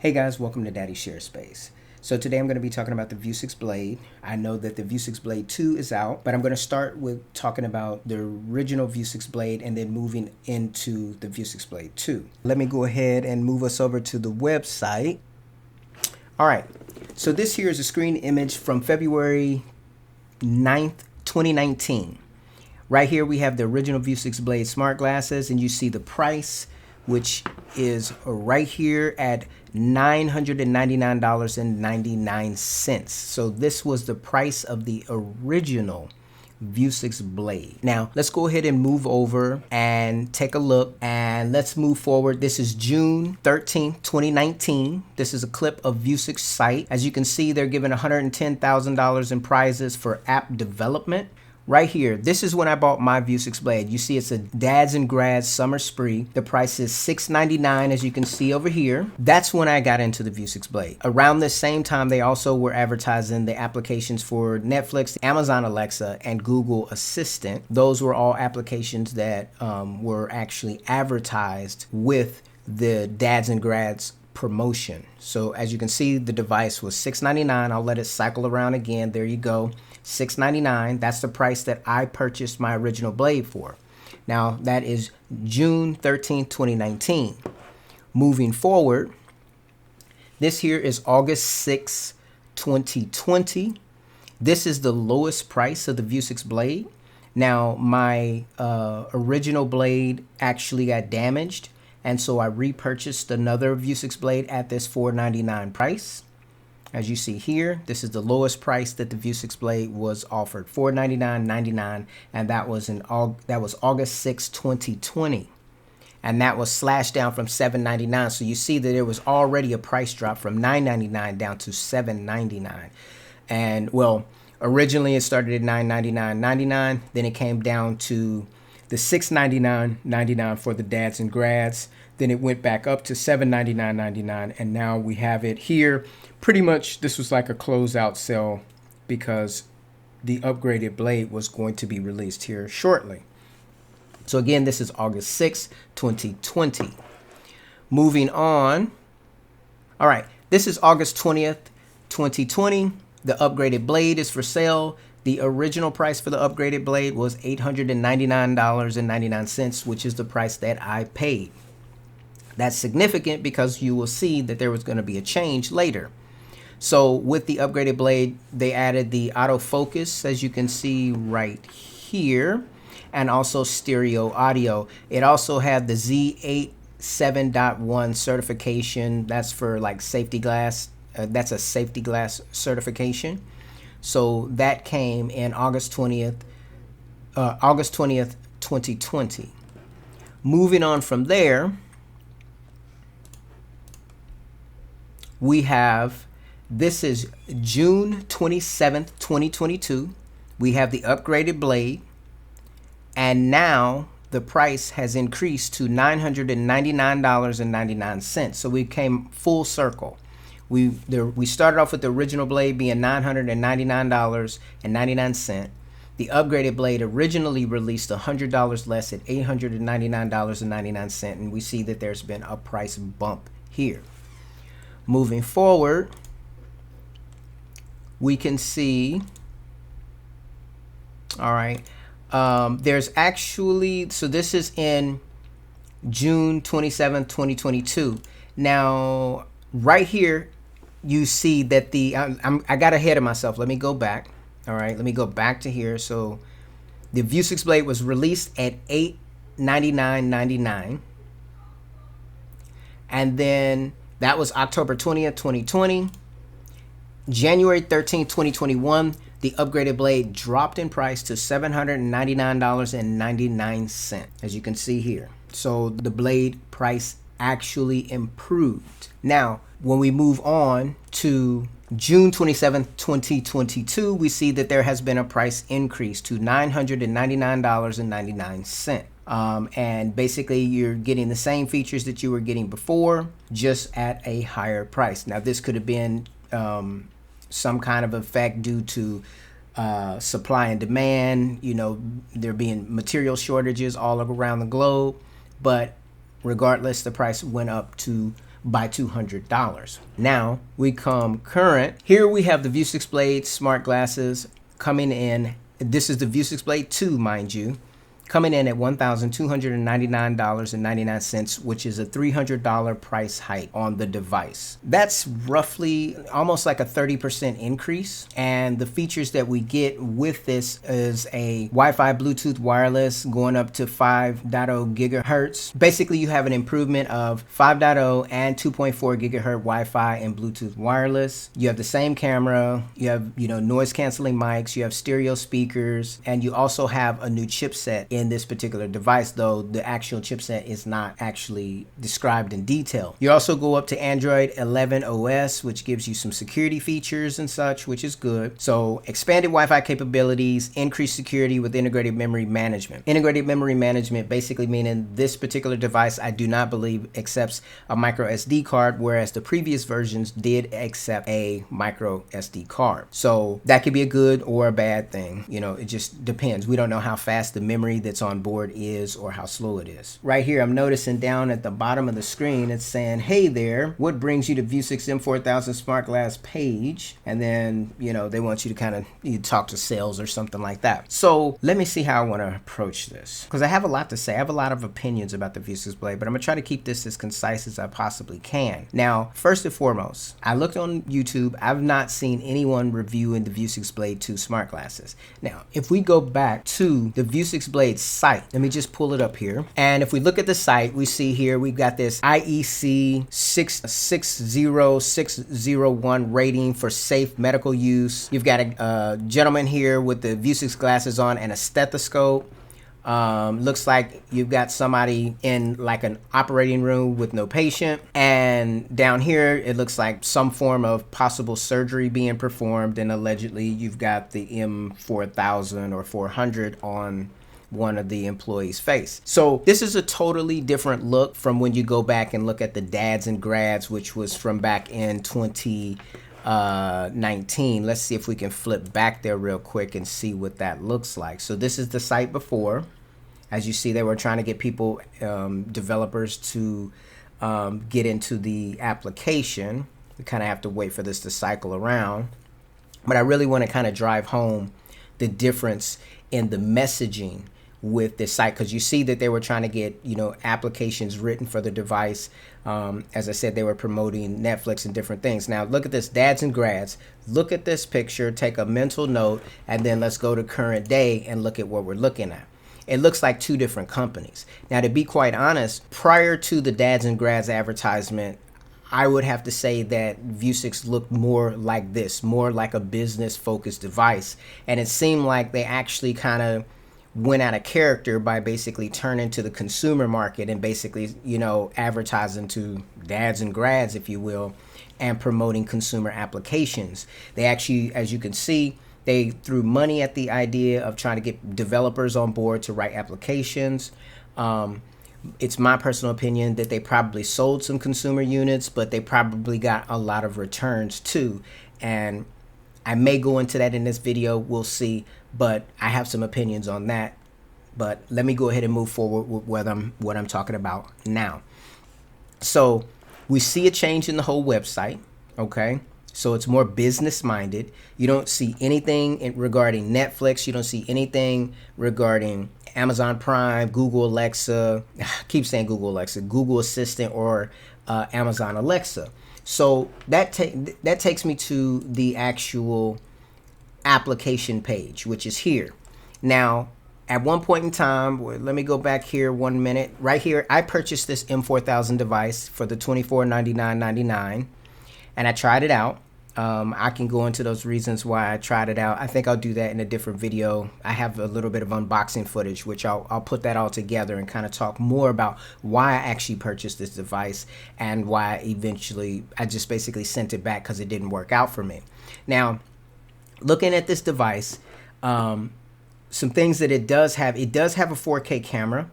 Hey guys, welcome to Daddy Share Space. So today I'm going to be talking about the Vuzix Blade. I know that the Vuzix Blade 2 is out, but I'm going to start with talking about the original Vuzix Blade and then moving into the Vuzix Blade 2. Let me go ahead and move us over to the website. All right, so this here is a screen image from February 9th, 2019. Right here we have the original Vuzix Blade smart glasses, and you see the price, which is right here at $999.99. So this was the price of the original Vuzix Blade. Now let's go ahead and move over and take a look, and let's move forward. This is June 13th, 2019. This is a clip of Vuzix site. As you can see, they're giving $110,000 in prizes for app development. Right here, this is when I bought my Vuzix Blade. You see it's a Dads and Grads Summer Spree. The price is $699, as you can see over here. That's when I got into the Vuzix Blade. Around this same time, they also were advertising the applications for Netflix, Amazon Alexa, and Google Assistant. Those were all applications that were actually advertised with the Dads and Grads promotion. So as you can see, the device was $699. I'll let it cycle around again. There you go. $699. That's the price that I purchased my original Blade for. Now that is June 13th, 2019. Moving forward, this here is August 6th, 2020. This is the lowest price of the Vuzix Blade. Now my original Blade actually got damaged, and so I repurchased another Vuzix Blade at this $499 price. As you see here, this is the lowest price that the Vuzix Blade was offered, $499.99, and that was August 6, 2020. And that was slashed down from $799. So you see that there was already a price drop from $999 down to $799. And well, originally it started at $999.99, then it came down to the $699.99 for the Dads and Grads. Then it went back up to $799.99, and now we have it here. Pretty much this was like a closeout sale because the upgraded Blade was going to be released here shortly. So again, this is August 6th, 2020. Moving on. All right, this is August 20th, 2020. The upgraded Blade is for sale. The original price for the upgraded Blade was $899.99, which is the price that I paid. That's significant because you will see that there was going to be a change later. So with the upgraded Blade, they added the autofocus, as you can see right here, and also stereo audio. It also had the Z8 7.1 certification. That's for like safety glass. That's a safety glass certification. So that came in August 20th, 2020. Moving on from there, we have, this is June 27th, 2022. We have the upgraded Blade, and now the price has increased to $999.99. So we came full circle. We started off with the original Blade being $999.99. The upgraded Blade originally released $100 less at $899.99, and we see that there's been a price bump here. Moving forward, we can see, all right, there's actually, so this is in June 27th, 2022. Now, right here, you see that I got ahead of myself. Let me go back. All right, let me go back to here. So the Vuzix Blade was released at $899.99. And then that was October 20th, 2020. January 13th, 2021, the upgraded Blade dropped in price to $799.99, as you can see here. So the Blade price actually improved. Now, when we move on to June 27th, 2022, we see that there has been a price increase to $999.99. And basically you're getting the same features that you were getting before, just at a higher price. Now this could have been some kind of effect due to supply and demand, you know, there being material shortages all around the globe, but regardless, the price went up to by $200. Now we come current. Here we have the Vuzix Blade smart glasses coming in. This is the Vuzix Blade 2, mind you, coming in at $1,299.99, which is a $300 price hike on the device. That's roughly almost like a 30% increase. And the features that we get with this is a Wi-Fi Bluetooth wireless going up to 5.0 gigahertz. Basically, you have an improvement of 5.0 and 2.4 gigahertz Wi-Fi and Bluetooth wireless. You have the same camera. You have, noise canceling mics. You have stereo speakers, and you also have a new chipset in this particular device, though the actual chipset is not actually described in detail. You also go up to Android 11 OS, which gives you some security features and such, which is good. So expanded Wi-Fi capabilities, increased security with integrated memory management. Integrated memory management basically meaning this particular device, I do not believe accepts a micro SD card, whereas the previous versions did accept a micro SD card. So that could be a good or a bad thing. It just depends. We don't know how fast the memory that's on board is or how slow it is. Right here, I'm noticing down at the bottom of the screen, it's saying, hey there, what brings you to Vuzix M4000 Smart Glass page? And then, they want you to kind of talk to sales or something like that. So let me see how I want to approach this, because I have a lot to say. I have a lot of opinions about the Vuzix Blade, but I'm gonna try to keep this as concise as I possibly can. Now, first and foremost, I looked on YouTube. I've not seen anyone reviewing the Vuzix Blade 2 smart glasses. Now, if we go back to the Vuzix Blade site, let me just pull it up here. And if we look at the site, we see here we've got this IEC 60601 rating for safe medical use. You've got a gentleman here with the Vuzix glasses on and a stethoscope. Looks like you've got somebody in like an operating room with no patient, and down here it looks like some form of possible surgery being performed, and allegedly you've got the M4000 or 400 on one of the employees' face. So this is a totally different look from when you go back and look at the dads and grads, which was from back in 2019. Let's see if we can flip back there real quick and see what that looks like. So this is the site before. As you see, they were trying to get people, developers to get into the application. We kind of have to wait for this to cycle around. But I really want to kind of drive home the difference in the messaging with this site, because you see that they were trying to get applications written for the device. As I said, they were promoting Netflix and different things. Now look at this, dads and grads. Look at this picture, take a mental note, and then let's go to current day and look at what we're looking at. It looks like two different companies. Now, to be quite honest, prior to the dads and grads advertisement, I would have to say that Vuzix looked more like this, more like a business focused device. And it seemed like they actually kind of went out of character by basically turning to the consumer market and basically, advertising to dads and grads, if you will, and promoting consumer applications. They actually, as you can see, they threw money at the idea of trying to get developers on board to write applications. It's my personal opinion that they probably sold some consumer units, but they probably got a lot of returns too. And I may go into that in this video, we'll see, but I have some opinions on that. But let me go ahead and move forward with what I'm talking about now. So we see a change in the whole website, okay? So it's more business minded. You don't see anything regarding Netflix. You don't see anything regarding Amazon Prime, Google Alexa, I keep saying Google Alexa, Google Assistant, or Amazon Alexa. So that takes me to the actual application page, which is here. Now, at one point in time, let me go back here 1 minute. Right here, I purchased this M4000 device for the $2499.99, and I tried it out. I can go into those reasons why I tried it out. I think I'll do that in a different video. I have a little bit of unboxing footage, which I'll put that all together and kind of talk more about why I actually purchased this device and why eventually I just basically sent it back because it didn't work out for me. Now, looking at this device, some things that it does have a 4K camera,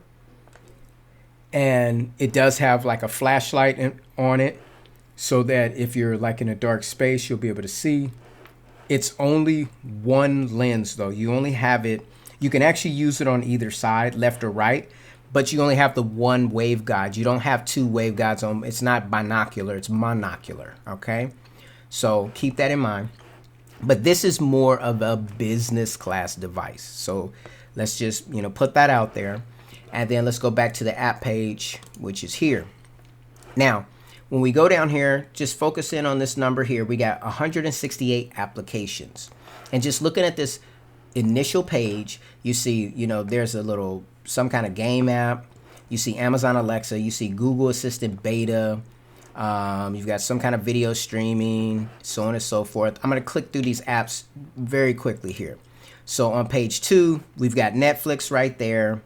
and it does have like a flashlight on it, so that if you're like in a dark space, you'll be able to see. It's only one lens though. You only have it, you can actually use it on either side, left or right, but you only have the one waveguide. You don't have two waveguides on. It's not binocular, it's monocular, okay? So keep that in mind. But this is more of a business class device. So let's just, put that out there. And then let's go back to the app page, which is here. Now, when we go down here, just focus in on this number here. We got 168 applications. And just looking at this initial page, you see, there's some kind of game app. You see Amazon Alexa. You see Google Assistant Beta. You've got some kind of video streaming, so on and so forth. I'm going to click through these apps very quickly here. So on page 2, we've got Netflix right there.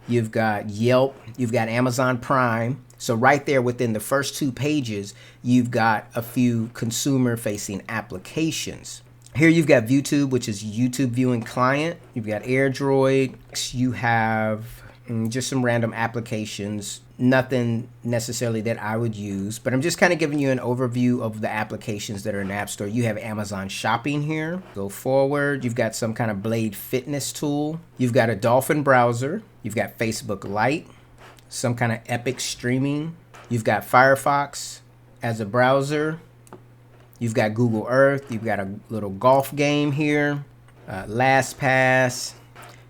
You've got Yelp. You've got Amazon Prime. So right there within the first 2 pages, you've got a few consumer-facing applications. Here you've got ViewTube, which is YouTube viewing client. You've got AirDroid. You have just some random applications. Nothing necessarily that I would use, but I'm just kind of giving you an overview of the applications that are in the App Store. You have Amazon Shopping here. Go forward. You've got some kind of Blade fitness tool. You've got a Dolphin browser. You've got Facebook Lite. Some kind of Epic streaming. You've got Firefox as a browser. You've got Google Earth. You've got a little golf game here. LastPass.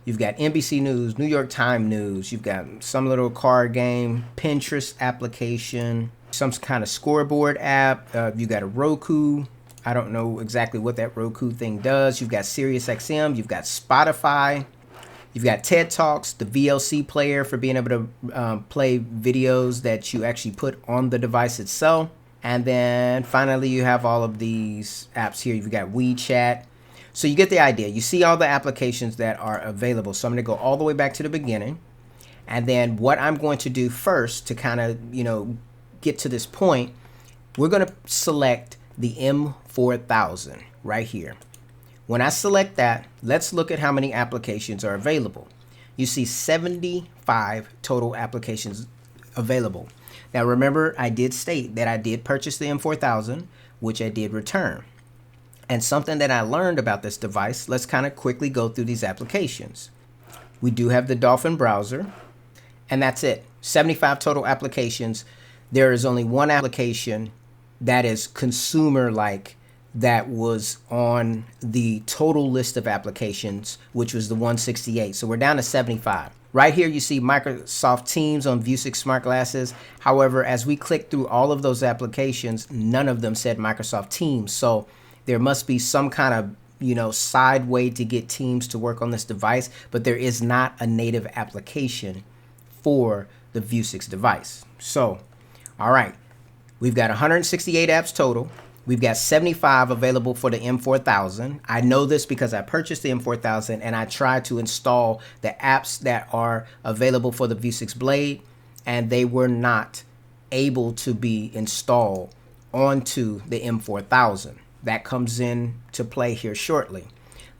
You've got NBC News, New York Times News. You've got some little card game, Pinterest application, some kind of scoreboard app. You got a Roku. I don't know exactly what that Roku thing does. You've got SiriusXM. You've got Spotify. You've got TED Talks, the VLC player for being able to play videos that you actually put on the device itself. And then finally, you have all of these apps here. You've got WeChat. So you get the idea. You see all the applications that are available. So I'm going to go all the way back to the beginning. And then what I'm going to do first to kind of, get to this point, we're going to select the M4000 right here. When I select that, let's look at how many applications are available. You see 75 total applications available. Now remember, I did state that I did purchase the M4000, which I did return. And something that I learned about this device, let's kind of quickly go through these applications. We do have the Dolphin browser, and that's it. 75 total applications. There is only one application that is consumer-like that was on the total list of applications, which was the 168. So we're down to 75. Right here, you see Microsoft Teams on Vuzix smart glasses. However, as we click through all of those applications, none of them said Microsoft Teams. So there must be some kind of, side way to get Teams to work on this device, but there is not a native application for the Vuzix device. So, all right, we've got 168 apps total. We've got 75 available for the M4000. I know this because I purchased the M4000 and I tried to install the apps that are available for the Vuzix Blade, and they were not able to be installed onto the M4000. That comes in to play here shortly.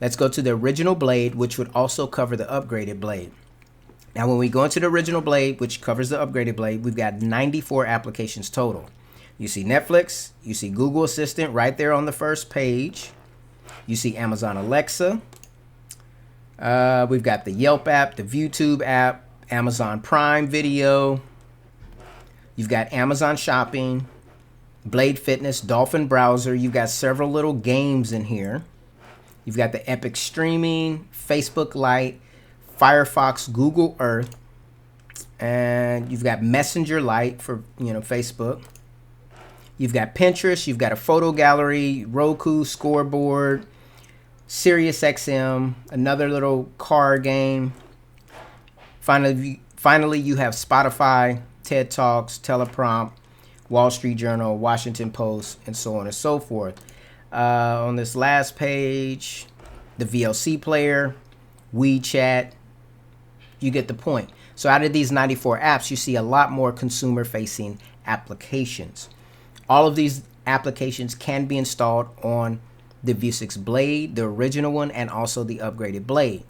Let's go to the original Blade, which would also cover the upgraded Blade. Now, when we go into the original Blade, which covers the upgraded Blade, we've got 94 applications total. You see Netflix, you see Google Assistant right there on the first page. You see Amazon Alexa. We've got the Yelp app, the ViewTube app, Amazon Prime Video. You've got Amazon Shopping, Blade Fitness, Dolphin browser. You've got several little games in here. You've got the Epic streaming, Facebook Lite, Firefox, Google Earth, and you've got Messenger Lite for Facebook. You've got Pinterest, you've got a photo gallery, Roku, scoreboard, SiriusXM, another little car game. Finally, you have Spotify, TED Talks, Teleprompt, Wall Street Journal, Washington Post, and so on and so forth. On this last page, the VLC player, WeChat, you get the point. So out of these 94 apps, you see a lot more consumer-facing applications. All of these applications can be installed on the Vuzix Blade, the original one, and also the upgraded Blade.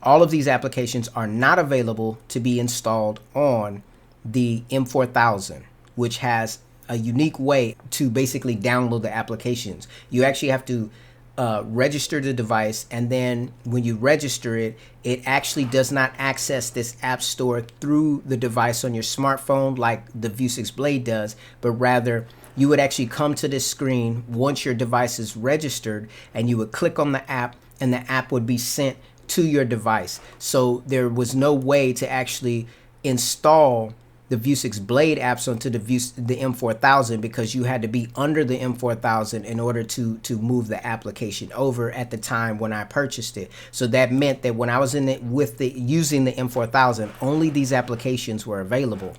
All of these applications are not available to be installed on the M4000, which has a unique way to basically download the applications. You actually have to register the device, and then when you register it, it actually does not access this app store through the device on your smartphone like the Vuzix Blade does, but rather you would actually come to this screen once your device is registered, and you would click on the app, and the app would be sent to your device. So there was no way to actually install the Vuzix Blade apps onto the M4000, because you had to be under the M4000 in order to move the application over at the time when I purchased it. So that meant that when I was in it using the M4000, only these applications were available.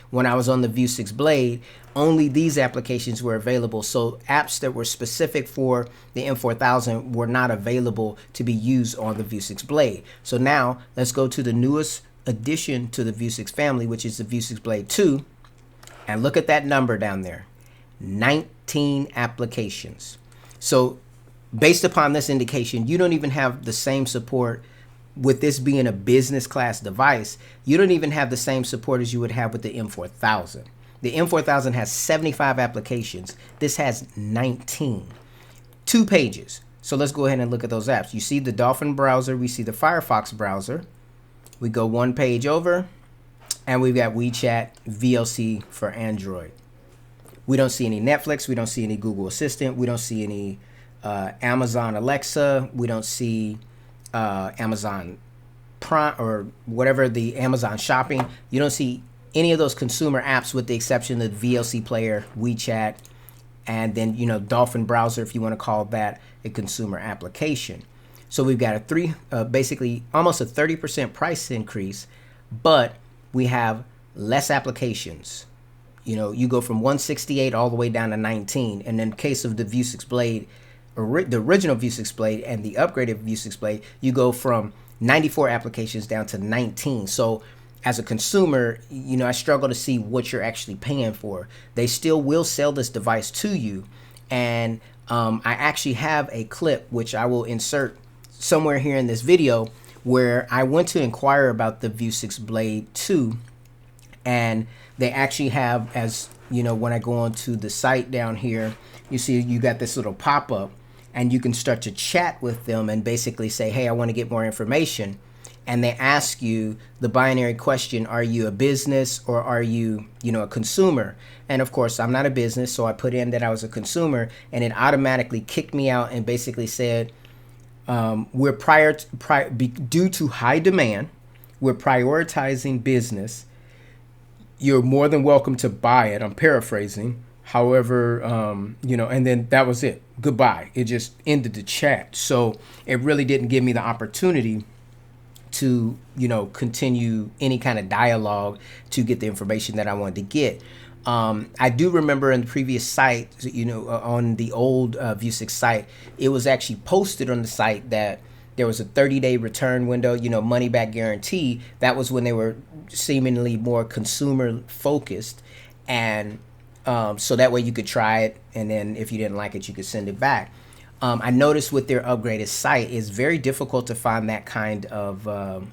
When I was on the Vuzix Blade, only these applications were available. So apps that were specific for the M4000 were not available to be used on the Vuzix Blade. So now let's go to the newest addition to the Vuzix family, which is the Vuzix Blade 2, and look at that number down there, 19 applications. So based upon this indication, you don't even have the same support with this being a business class device. You don't even have the same support as you would have with the M4000. The M4000 has 75 applications. This has 19. 2 pages. So let's go ahead and look at those apps. You see the Dolphin browser, we see the Firefox browser. We go 1 page over, and we've got WeChat VLC for Android. We don't see any Netflix. We don't see any Google Assistant. We don't see any Amazon Alexa. We don't see Amazon Prime or whatever, the Amazon Shopping. You don't see any of those consumer apps with the exception of the VLC player, WeChat, and then, you know, Dolphin browser, if you want to call that a consumer application. So we've got basically almost a 30% price increase, but we have less applications. You know, you go from 168 all the way down to 19. And in the case of the Vuzix Blade, the original Vuzix Blade and the upgraded Vuzix Blade, you go from 94 applications down to 19. So as a consumer, you know, I struggle to see what you're actually paying for. They still will sell this device to you. And I actually have a clip, which I will insert somewhere here in this video, where I went to inquire about the Vuzix Blade 2, and they actually have, as you know, when I go onto the site down here, you see you got this little pop-up, and you can start to chat with them and basically say, hey, I want to get more information. And they ask you the binary question, are you a business or are you, a consumer? And of course, I'm not a business, so I put in that I was a consumer, and it automatically kicked me out and basically said, due to high demand, we're prioritizing business. You're more than welcome to buy it. I'm paraphrasing. However, and then that was it. Goodbye. It just ended the chat. So it really didn't give me the opportunity to, continue any kind of dialogue to get the information that I wanted to get. I do remember in the previous site, on the old Vuzix site, it was actually posted on the site that there was a 30-day return window, money back guarantee. That was when they were seemingly more consumer focused. And so that way you could try it, and then if you didn't like it, you could send it back. I noticed with their upgraded site, it's very difficult to find that kind of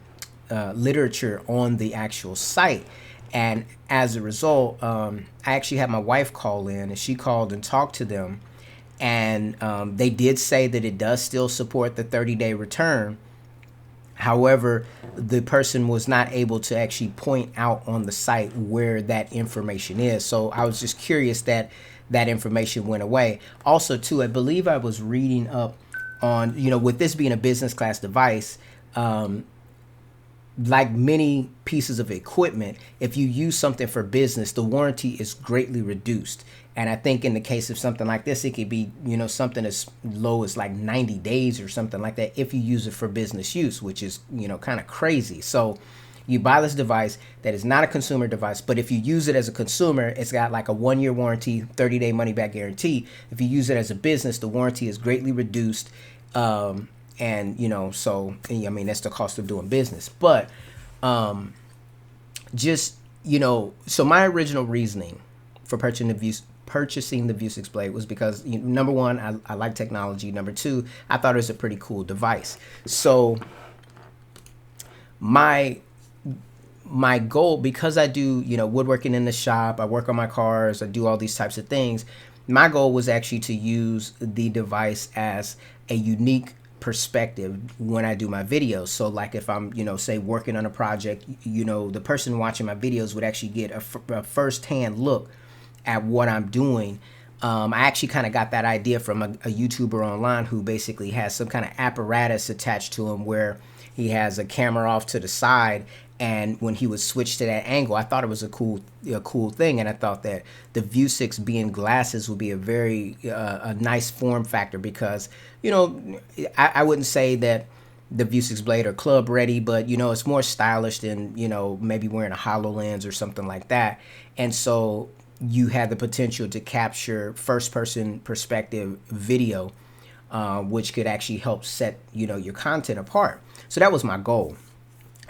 literature on the actual site. And as a result, I actually had my wife call in, and she called and talked to them. And they did say that it does still support the 30-day return. However, the person was not able to actually point out on the site where that information is. So I was just curious that that information went away. Also, too, I believe I was reading up on, with this being a business class device, like many pieces of equipment, if you use something for business, the warranty is greatly reduced. And I think in the case of something like this, it could be, something as low as like 90 days or something like that if you use it for business use, which is, kind of crazy. So you buy this device that is not a consumer device, but if you use it as a consumer, it's got like a 1-year warranty, 30-day money back guarantee. If you use it as a business, the warranty is greatly reduced. So, that's the cost of doing business. But so my original reasoning for purchasing the Vuzix Blade was because, number one, I like technology. Number two, I thought it was a pretty cool device. So my goal, because I do, woodworking in the shop, I work on my cars, I do all these types of things. my goal was actually to use the device as a unique perspective when I do my videos. So like if I'm, say working on a project, the person watching my videos would actually get a first-hand look at what I'm doing. I actually kind of got that idea from a YouTuber online who basically has some kind of apparatus attached to him where he has a camera off to the side, and when he would switch to that angle, I thought it was a cool thing, and I thought that the Vuzix being glasses would be a very a nice form factor, because I wouldn't say that the Vuzix Blade are club ready, but it's more stylish than maybe wearing a HoloLens or something like that. And so you had the potential to capture first-person perspective video, which could actually help set your content apart. So that was my goal.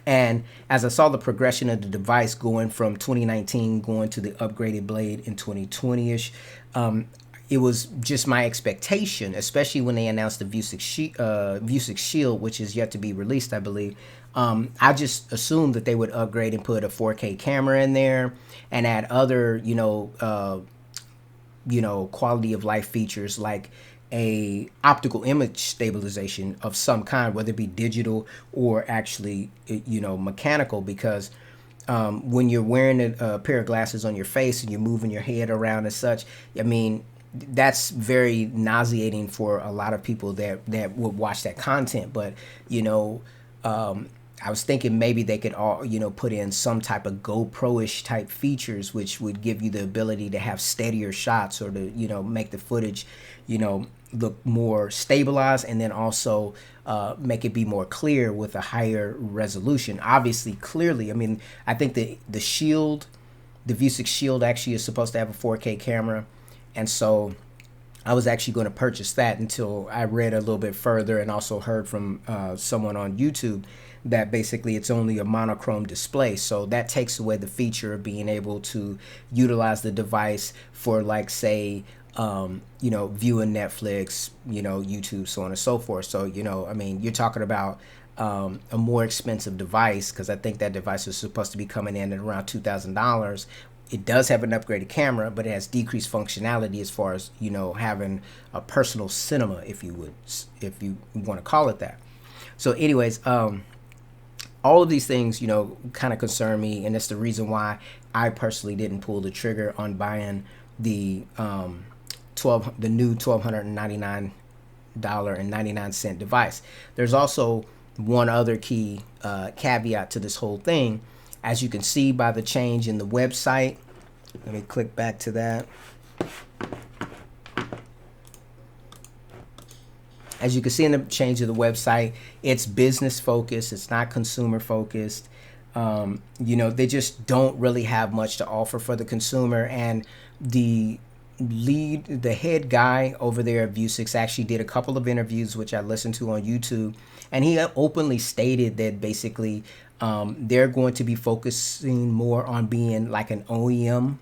And as I saw the progression of the device going from 2019 going to the upgraded Blade in 2020-ish, it was just my expectation, especially when they announced the Vuzix Shield, which is yet to be released, I believe. I just assumed that they would upgrade and put a 4K camera in there and add other, quality of life features like a optical image stabilization of some kind, whether it be digital or actually, mechanical, because when you're wearing a pair of glasses on your face and you're moving your head around and such, I mean, that's very nauseating for a lot of people that would watch that content. But I was thinking maybe they could all put in some type of GoPro-ish type features, which would give you the ability to have steadier shots, or to make the footage look more stabilized, and then also make it be more clear with a higher resolution. Obviously, clearly, I mean, I think the Vuzix Shield actually is supposed to have a 4K camera. And so I was actually going to purchase that until I read a little bit further and also heard from someone on YouTube that basically it's only a monochrome display. So that takes away the feature of being able to utilize the device for, like, say, viewing Netflix, YouTube, so on and so forth. So, I mean, you're talking about a more expensive device, because I think that device is supposed to be coming in at around $2,000. It does have an upgraded camera, but it has decreased functionality as far as, having a personal cinema, if you want to call it that. So anyways, all of these things, kind of concern me, and it's the reason why I personally didn't pull the trigger on buying the new $1,299.99 device. There's also one other key caveat to this whole thing. As you can see by the change in the website, let me click back to that. As you can see in the change of the website, it's business focused. It's not consumer focused. They just don't really have much to offer for the consumer. And the head guy over there at Vuzix actually did a couple of interviews, which I listened to on YouTube, and he openly stated that basically they're going to be focusing more on being like an OEM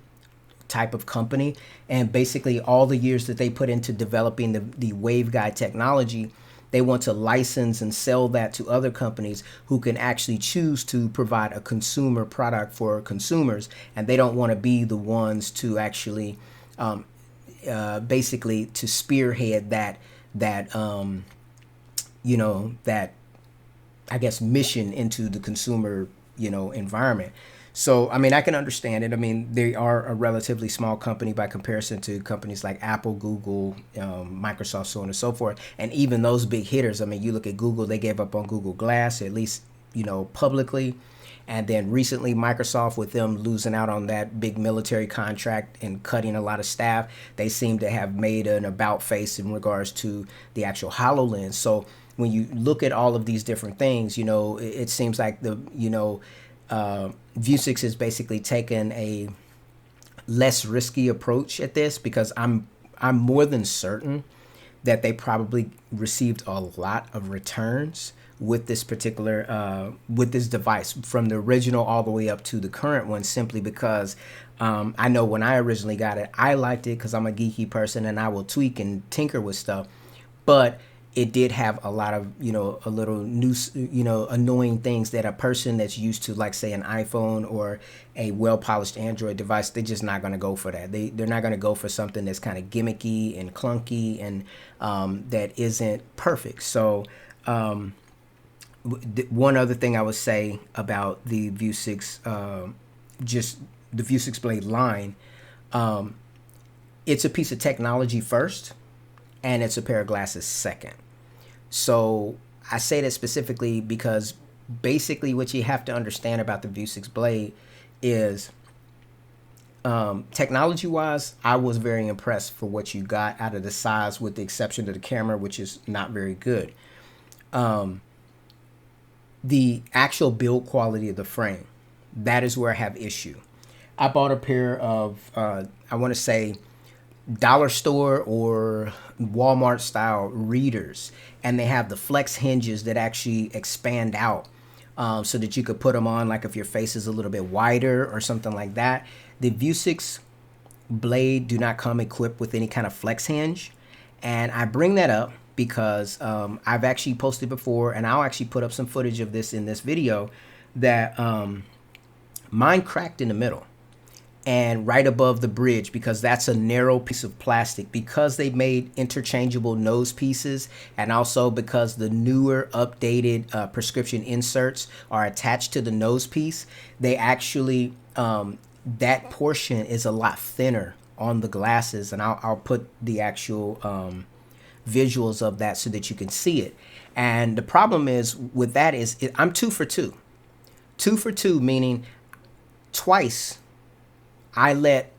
type of company, and basically all the years that they put into developing the waveguide technology, they want to license and sell that to other companies who can actually choose to provide a consumer product for consumers, and they don't want to be the ones to actually basically to spearhead that I guess mission into the consumer environment. So I mean, I can understand it. I mean, they are a relatively small company by comparison to companies like Apple, Google, Microsoft, so on and so forth. And even those big hitters, I mean, you look at Google, they gave up on Google Glass, at least publicly. And then recently Microsoft, with them losing out on that big military contract and cutting a lot of staff, they seem to have made an about face in regards to the actual HoloLens. So when you look at all of these different things, it seems like Vuzix has basically taken a less risky approach at this, because I'm more than certain that they probably received a lot of returns with this particular with this device, from the original all the way up to the current one, simply because I know when I originally got it, I liked it because I'm a geeky person and I will tweak and tinker with stuff. But it did have a lot of, a little new, annoying things that a person that's used to, like, say, an iPhone or a well-polished Android device, they're just not going to go for that. They're not going to go for something that's kind of gimmicky and clunky and that isn't perfect. So one other thing I would say about the Vuzix, just the Vuzix Blade line, it's a piece of technology first, and it's a pair of glasses second. So I say that specifically because basically what you have to understand about the Vuzix Blade is technology-wise, I was very impressed for what you got out of the size, with the exception of the camera, which is not very good. The actual build quality of the frame, that is where I have issue. I bought a pair of, I want to say, dollar store or Walmart style readers, and they have the flex hinges that actually expand out so that you could put them on, like if your face is a little bit wider or something like that. The Vuzix Blade do not come equipped with any kind of flex hinge, and I bring that up because I've actually posted before, and I'll actually put up some footage of this in this video, that mine cracked in the middle and right above the bridge, because that's a narrow piece of plastic. Because they made interchangeable nose pieces, and also because the newer updated prescription inserts are attached to the nose piece, they actually, that portion is a lot thinner on the glasses, and I'll put the actual visuals of that so that you can see it. And the problem is with that is I'm 2 for 2. 2 for 2, meaning twice I let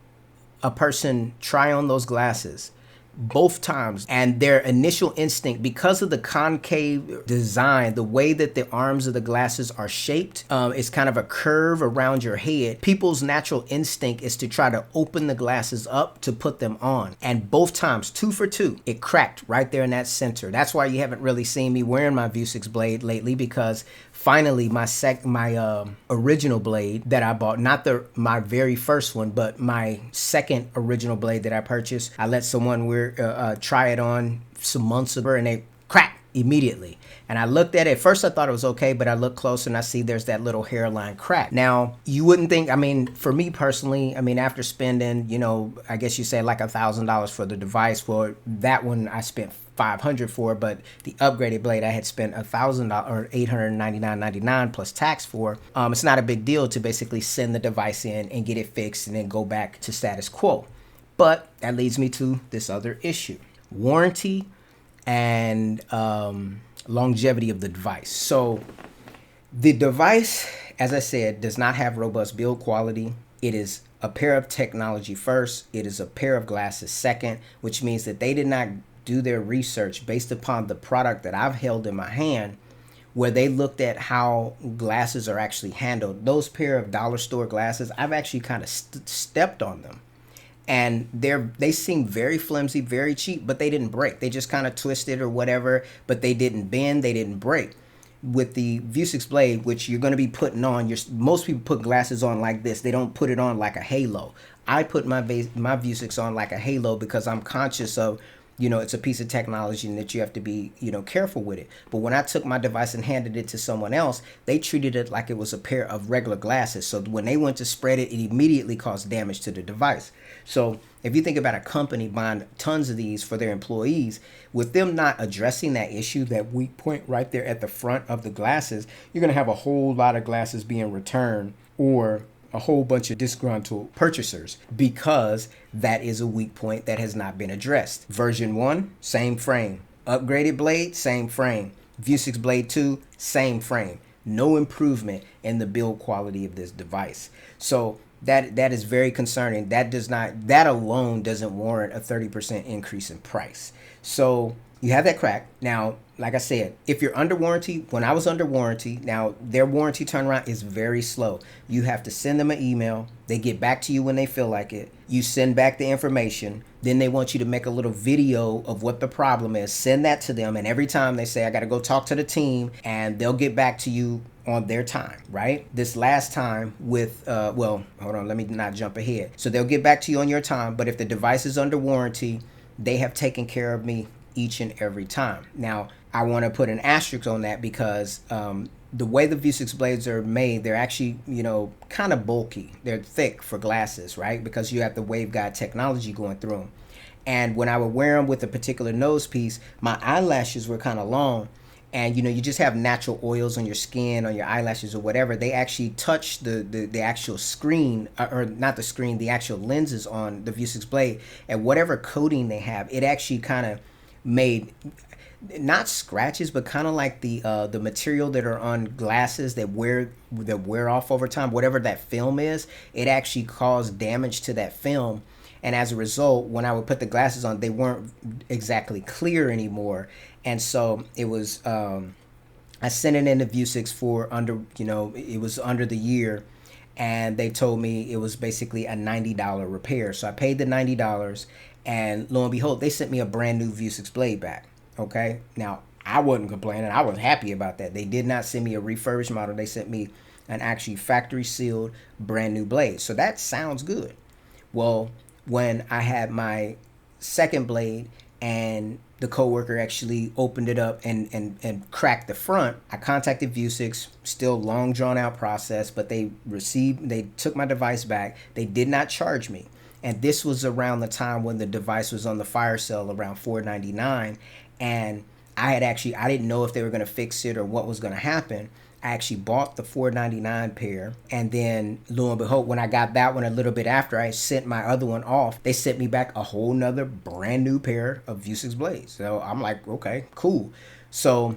a person try on those glasses, both times, and their initial instinct, because of the concave design, the way that the arms of the glasses are shaped, it's kind of a curve around your head. People's natural instinct is to try to open the glasses up to put them on, and both times, 2 for 2, it cracked right there in that center. That's why you haven't really seen me wearing my Vuzix Blade lately, because finally my original Blade that I bought, not my very first one, but my second original Blade that I purchased, I let someone try it on some months ago, and they cracked immediately. And I looked at it. At first I thought it was okay, but I looked closer and I see there's that little hairline crack. Now, you wouldn't think, I mean, for me personally, I mean, after spending, I guess you say like $1,000 for the device, for that one I spent $500 for, but the upgraded Blade I had spent $1,000 or $899.99 plus tax for. It's not a big deal to basically send the device in and get it fixed and then go back to status quo. But that leads me to this other issue: warranty and longevity of the device. So the device, as I said, does not have robust build quality. It is a pair of technology first. It is a pair of glasses second, which means that they did not do their research based upon the product that I've held in my hand, where they looked at how glasses are actually handled. Those pair of dollar store glasses, I've actually kind of stepped on them, and they seem very flimsy, very cheap, but they didn't break. They just kind of twisted or whatever, but they didn't bend, they didn't break. With the Vuzix Blade, which you're going to be putting on, most people put glasses on like this. They don't put it on like a halo. I put my Vuzix on like a halo because I'm conscious of, it's a piece of technology and that you have to be, careful with it. But when I took my device and handed it to someone else, they treated it like it was a pair of regular glasses. So when they went to spread it, it immediately caused damage to the device. So if you think about a company buying tons of these for their employees, with them not addressing that issue, that weak point right there at the front of the glasses, you're going to have a whole lot of glasses being returned, or a whole bunch of disgruntled purchasers, because that is a weak point that has not been addressed. Version 1, same frame. Upgraded Blade, same frame. Vuzix Blade 2, same frame. No improvement in the build quality of this device. So that is very concerning. That alone doesn't warrant a 30% increase in price. So you have that crack. Now, like I said, if you're under warranty, when I was under warranty, now their warranty turnaround is very slow. You have to send them an email. They get back to you when they feel like it. You send back the information. Then they want you to make a little video of what the problem is. Send that to them. And every time they say, I got to go talk to the team, and they'll get back to you on their time, right? This last time with, well, hold on, let me not jump ahead. So they'll get back to you on your time. But if the device is under warranty, they have taken care of me each and every time. Now, I want to put an asterisk on that because the way the Vuzix blades are made, they're actually, you know, kind of bulky. They're thick for glasses, right? Because you have the waveguide technology going through them. And when I would wear them with a particular nose piece, my eyelashes were kind of long. And, you know, you just have natural oils on your skin, on your eyelashes or whatever. They actually touch the actual screen, or not the screen, the actual lenses on the Vuzix Blade. And whatever coating they have, it actually kind of made, not scratches, but kind of like the material that are on glasses that wear off over time. Whatever that film is, it actually caused damage to that film. And as a result, when I would put the glasses on, they weren't exactly clear anymore. And so it was, I sent it into Vuzix for under, you know, it was under the year. And they told me it was basically a $90 repair. So I paid the $90, and lo and behold, they sent me a brand new Vuzix Blade back. Okay. Now, I wasn't complaining. I was happy about that. They did not send me a refurbished model. They sent me an actually factory sealed brand new blade. So that sounds good. Well, when I had my second blade and the coworker actually opened it up and cracked the front, I contacted Vuzix. Still long drawn out process, but they took my device back. They did not charge me. And this was around the time when the device was on the fire sale around $4.99. And I didn't know if they were going to fix it or what was going to happen. I actually bought the $4.99 pair, and then lo and behold, when I got that one a little bit after I sent my other one off, they sent me back a whole nother brand new pair of Vuzix blades. So I'm like, okay, cool. So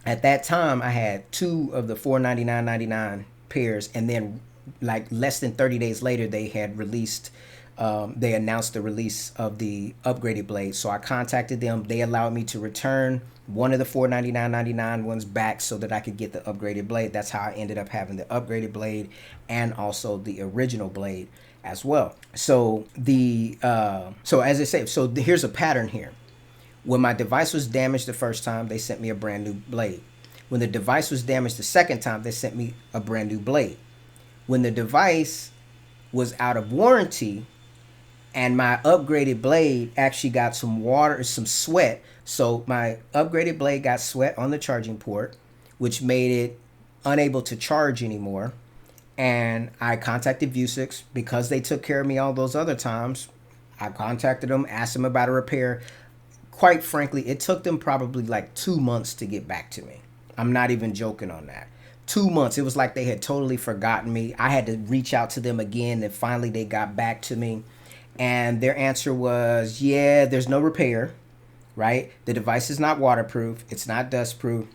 at that time, I had two of the $4.99.99 pairs, and then like less than 30 days later, they had released. They announced the release of the upgraded blade. So I contacted them. They allowed me to return one of the $4.99.99 ones back so that I could get the upgraded blade. That's how I ended up having the upgraded blade and also the original blade as well. So so as I say, so here's a pattern here. When my device was damaged the first time, they sent me a brand new blade. When the device was damaged the second time, they sent me a brand new blade. When the device was out of warranty, and my upgraded blade actually got some water, some sweat. So my upgraded blade got sweat on the charging port, which made it unable to charge anymore. And I contacted Vuzix because they took care of me all those other times. I contacted them, asked them about a repair. Quite frankly, it took them probably like 2 months to get back to me. I'm not even joking on that. 2 months. It was like they had totally forgotten me. I had to reach out to them again, and finally they got back to me. And their answer was, yeah, there's no repair, right? The device is not waterproof. It's not dustproof.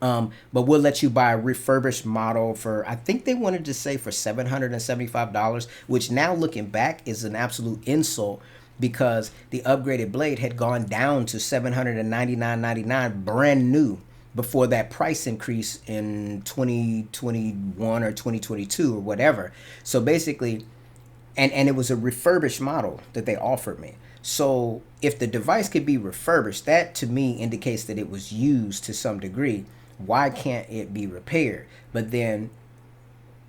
But we'll let you buy a refurbished model for, I think they wanted to say for $775, which now looking back is an absolute insult because the upgraded blade had gone down to $799.99 brand new before that price increase in 2021 or 2022 or whatever. So basically, and it was a refurbished model that they offered me. So if the device could be refurbished, that to me indicates that it was used to some degree. Why can't it be repaired? But then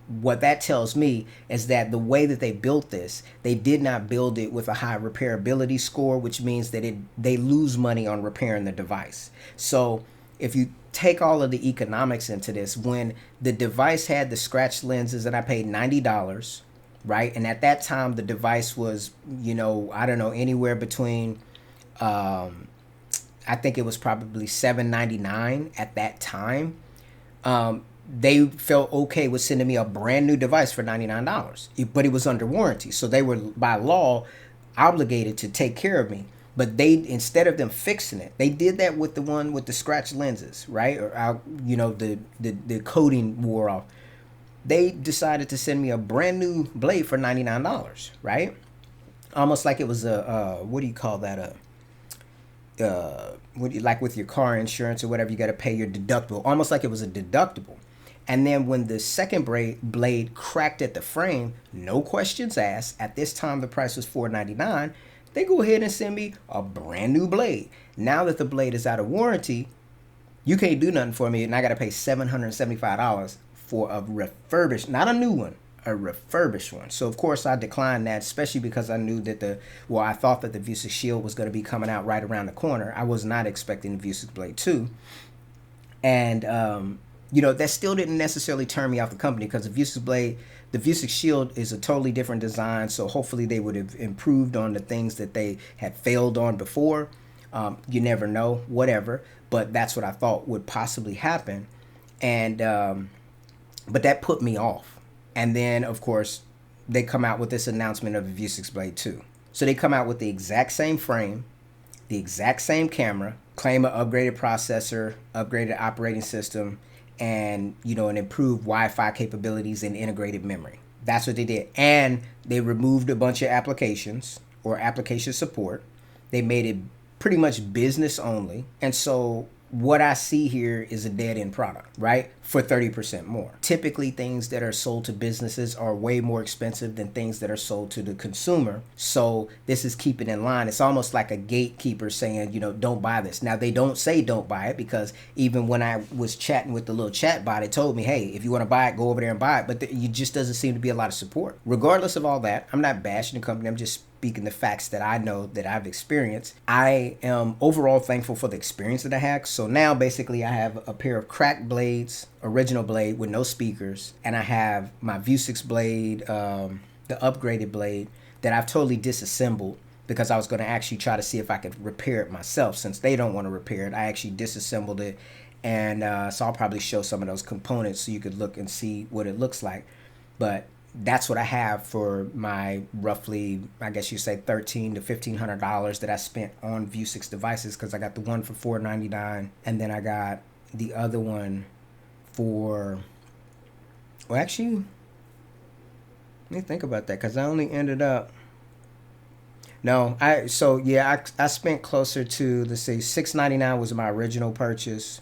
what that tells me is that the way that they built this, they did not build it with a high repairability score, which means that they lose money on repairing the device. So if you take all of the economics into this, when the device had the scratch lenses and I paid $90, right? And at that time, the device was, you know, I don't know, anywhere between, I think it was probably $7.99 at that time. They felt okay with sending me a brand new device for $99, but it was under warranty. So they were by law obligated to take care of me. But they, instead of them fixing it, they did that with the one with the scratch lenses, right? Or, you know, the coating wore off. They decided to send me a brand new blade for $99, right? Almost like it was a, what do you call that? Like with your car insurance or whatever, you got to pay your deductible. Almost like it was a deductible. And then when the second blade cracked at the frame, no questions asked. At this time, the price was $4.99. They go ahead and send me a brand new blade. Now that the blade is out of warranty, you can't do nothing for me, and I got to pay $775 for a refurbished, not a new one, a refurbished one. So of course I declined that, especially because I knew that I thought that the Vuzix Shield was going to be coming out right around the corner. I was not expecting the Vuzix Blade 2. And, that still didn't necessarily turn me off the company, because the Vuzix Shield is a totally different design. So hopefully they would have improved on the things that they had failed on before. You never know, whatever. But that's what I thought would possibly happen. And, but that put me off. And then, of course, they come out with this announcement of the Vuzix Blade 2. So they come out with the exact same frame, the exact same camera, claim an upgraded processor, upgraded operating system, and, an improved Wi-Fi capabilities and integrated memory. That's what they did. And they removed a bunch of applications or application support. They made it pretty much business only. And so what I see here is a dead-end product, right? For 30% more. Typically, things that are sold to businesses are way more expensive than things that are sold to the consumer. So this is keeping in line. It's almost like a gatekeeper saying, don't buy this. Now, they don't say don't buy it, because even when I was chatting with the little chat bot, it told me, hey, if you want to buy it, go over there and buy it. But it just doesn't seem to be a lot of support. Regardless of all that, I'm not bashing the company. I'm just speaking the facts that I know, that I've experienced. I am overall thankful for the experience that I had. So now basically I have a pair of cracked blades, original blade with no speakers, and I have my Vuzix Blade, the upgraded blade that I've totally disassembled, because I was going to actually try to see if I could repair it myself. Since they don't want to repair it, I actually disassembled it, and so I'll probably show some of those components so you could look and see what it looks like. But that's what I have for my roughly, I guess you say $1,300 to $1,500 that I spent on Vuzix devices, because I got the one for $499, and then I got the other one for, well, actually, let me think about that, because I only ended up, I spent closer to, let's say, $699 was my original purchase,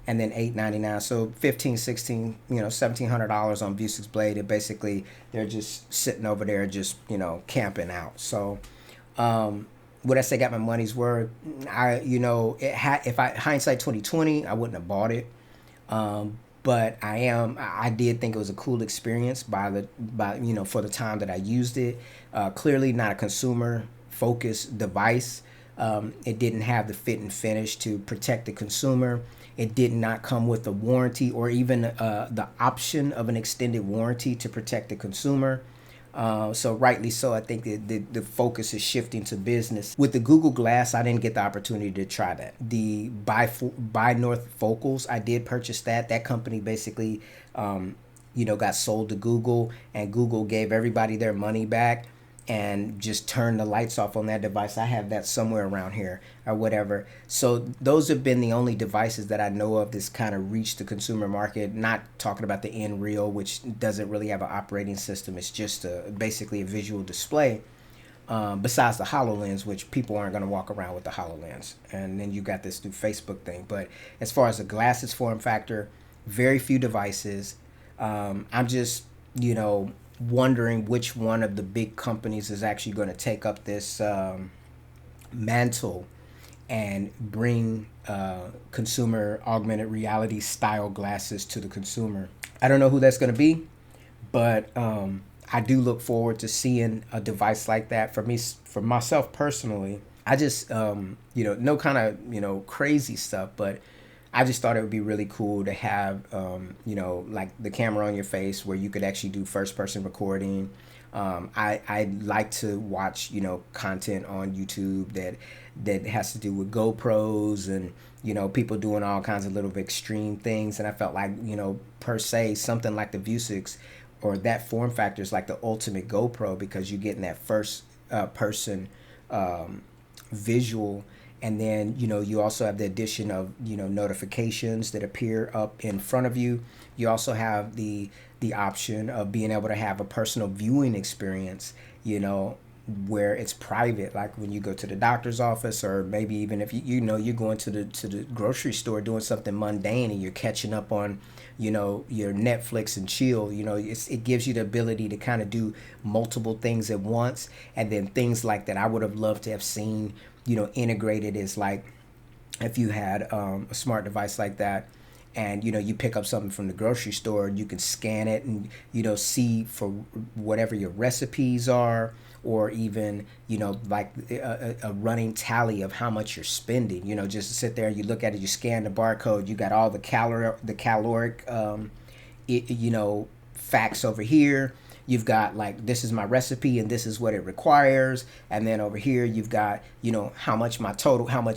and then $899, so $1,500, $1,700 on Vuzix Blade. And basically they're just sitting over there, just camping out. So would I say got my money's worth? If hindsight 2020, I wouldn't have bought it. But I did think it was a cool experience for the time that I used it. Clearly not a consumer focused device. It didn't have the fit and finish to protect the consumer. It did not come with a warranty or even the option of an extended warranty to protect the consumer. So rightly so, I think the focus is shifting to business. With the Google Glass, I didn't get the opportunity to try that. The North I did purchase that. That company basically, got sold to Google, and Google gave everybody their money back and just turned the lights off on that device. I have that somewhere around here or whatever. So those have been the only devices that I know of that's kind of reached the consumer market. Not talking about the Nreal, which doesn't really have an operating system. It's just basically a visual display. Besides the HoloLens, which people aren't going to walk around with the HoloLens. And then you got this new Facebook thing. But as far as the glasses form factor, very few devices. I'm just, wondering which one of the big companies is actually going to take up this mantle and bring consumer augmented reality style glasses to the consumer. I don't know who that's going to be, but I do look forward to seeing a device like that. For myself personally, I just no kind of crazy stuff, but I just thought it would be really cool to have, like the camera on your face where you could actually do first-person recording. I like to watch, content on YouTube that has to do with GoPros and, people doing all kinds of little extreme things. And I felt like, per se, something like the Vuzix or that form factor is like the ultimate GoPro, because you're getting that first person visual. And then, you also have the addition of, notifications that appear up in front of you. You also have the option of being able to have a personal viewing experience, where it's private, like when you go to the doctor's office, or maybe even if you're going to the grocery store doing something mundane and you're catching up on, your Netflix and chill. It gives you the ability to kind of do multiple things at once. And then things like that I would have loved to have seen integrated is like if you had a smart device like that and you know, you pick up something from the grocery store, you can scan it and, you know, see for whatever your recipes are, or even, you know, like a running tally of how much you're spending. You know, just sit there and you look at it, you scan the barcode, you got all the caloric you know, facts over here. You've got like, this is my recipe and this is what it requires. And then over here, you've got, you know, how much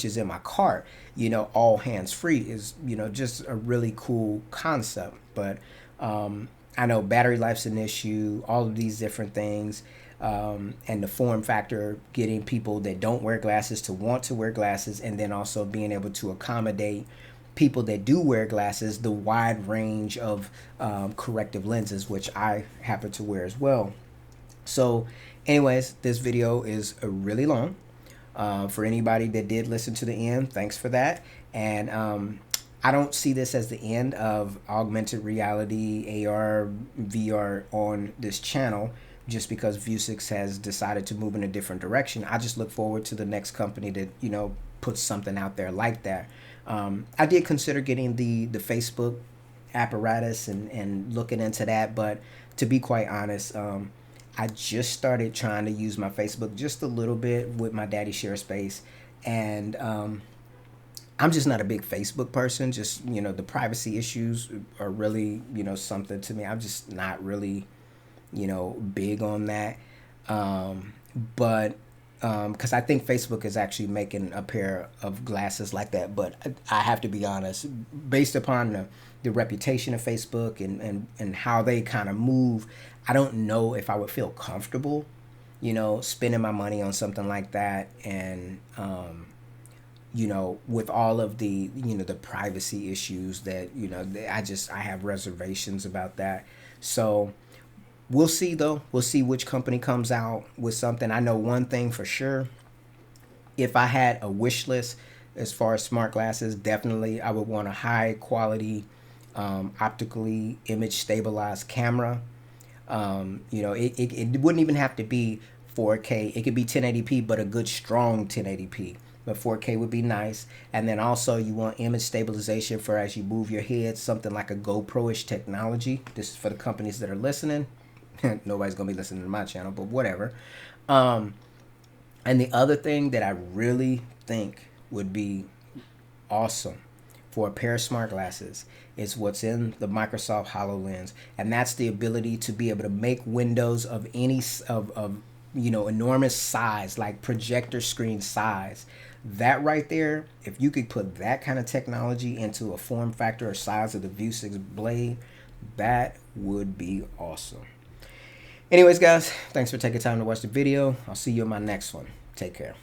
is in my cart, you know, all hands free is, you know, just a really cool concept. But I know battery life's an issue, all of these different things. And the form factor, getting people that don't wear glasses to want to wear glasses, and then also being able to accommodate people that do wear glasses, the wide range of corrective lenses, which I happen to wear as well. So anyways, this video is really long. For anybody that did listen to the end, thanks for that. And I don't see this as the end of augmented reality, AR, VR on this channel, just because Vuzix has decided to move in a different direction. I just look forward to the next company that, you know, puts something out there like that. I did consider getting the Facebook apparatus and looking into that, but to be quite honest, I just started trying to use my Facebook just a little bit with my daddy share space, and I'm just not a big Facebook person. Just, you know, the privacy issues are really, you know, something to me. I'm just not really, you know, big on that. But because I think Facebook is actually making a pair of glasses like that. But I have to be honest, based upon the reputation of Facebook and how they kind of move, I don't know if I would feel comfortable, you know, spending my money on something like that. And, you know, with all of the, you know, the privacy issues that, you know, I have reservations about that. So we'll see, though. We'll see which company comes out with something. I know one thing for sure. If I had a wish list as far as smart glasses, definitely I would want a high quality, optically image stabilized camera. You know, it wouldn't even have to be 4K. It could be 1080p, but a good strong 1080p. But 4K would be nice. And then also you want image stabilization for as you move your head, something like a GoPro-ish technology. This is for the companies that are listening. Nobody's gonna be listening to my channel, but whatever. And the other thing that I really think would be awesome for a pair of smart glasses is what's in the Microsoft HoloLens, and that's the ability to be able to make windows of any of you know, enormous size, like projector screen size. That right there, if you could put that kind of technology into a form factor or size of the Vuzix Blade, that would be awesome. Anyways, guys, thanks for taking time to watch the video. I'll see you in my next one. Take care.